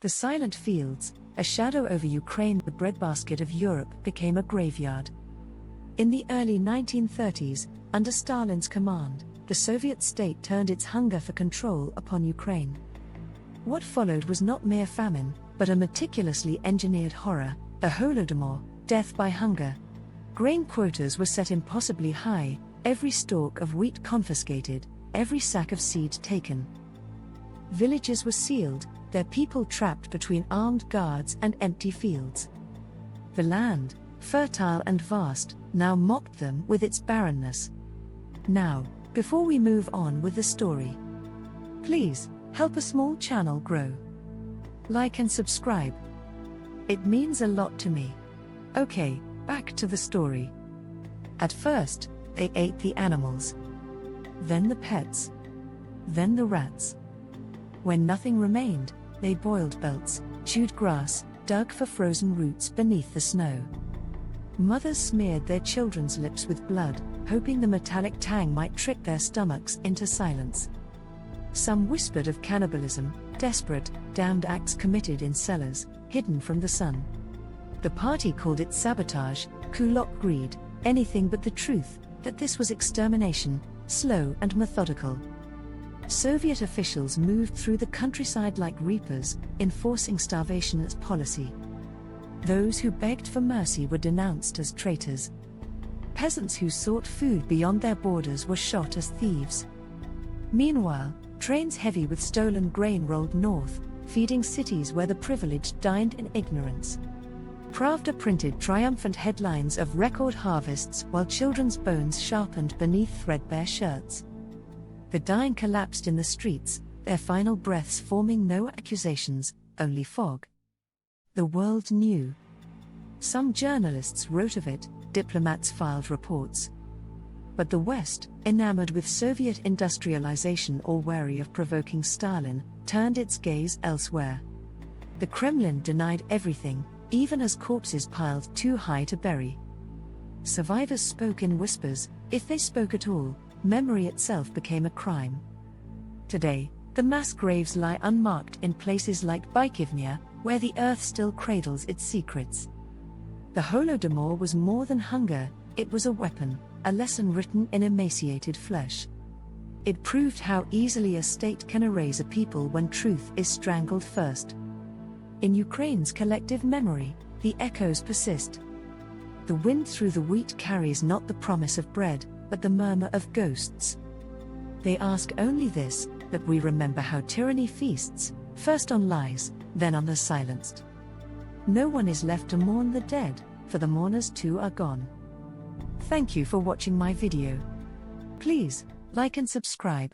The silent fields, a shadow over Ukraine, the breadbasket of Europe, became a graveyard. In the early 1930s, under Stalin's command, the Soviet state turned its hunger for control upon Ukraine. What followed was not mere famine, but a meticulously engineered horror, a Holodomor, death by hunger. Grain quotas were set impossibly high, every stalk of wheat confiscated, every sack of seed taken. Villages were sealed, their people trapped between armed guards and empty fields. The land, fertile and vast, now mocked them with its barrenness. Now, before we move on with the story, please, help a small channel grow. Like and subscribe. It means a lot to me. Okay, back to the story. At first, they ate the animals. Then the pets. Then the rats. When nothing remained, they boiled belts, chewed grass, dug for frozen roots beneath the snow. Mothers smeared their children's lips with blood, hoping the metallic tang might trick their stomachs into silence. Some whispered of cannibalism, desperate, damned acts committed in cellars, hidden from the sun. The party called it sabotage, kulak greed, anything but the truth, that this was extermination, slow and methodical. Soviet officials moved through the countryside like reapers, enforcing starvation as policy. Those who begged for mercy were denounced as traitors. Peasants who sought food beyond their borders were shot as thieves. Meanwhile, trains heavy with stolen grain rolled north, feeding cities where the privileged dined in ignorance. Pravda printed triumphant headlines of record harvests while children's bones sharpened beneath threadbare shirts. The dying collapsed in the streets, their final breaths forming no accusations, only fog. The world knew. Some journalists wrote of it, diplomats filed reports. But the West, enamored with Soviet industrialization or wary of provoking Stalin, turned its gaze elsewhere. The Kremlin denied everything, even as corpses piled too high to bury. Survivors spoke in whispers, if they spoke at all. Memory itself became a crime. Today, the mass graves lie unmarked in places like Bykivnia, where the earth still cradles its secrets. The Holodomor was more than hunger, it was a weapon, a lesson written in emaciated flesh. It proved how easily a state can erase a people when truth is strangled first. In Ukraine's collective memory, the echoes persist. The wind through the wheat carries not the promise of bread, but the murmur of ghosts. They ask only this, that we remember how tyranny feasts, first on lies, then on the silenced. No one is left to mourn the dead, for the mourners too are gone. Thank you for watching my video. Please, like and subscribe.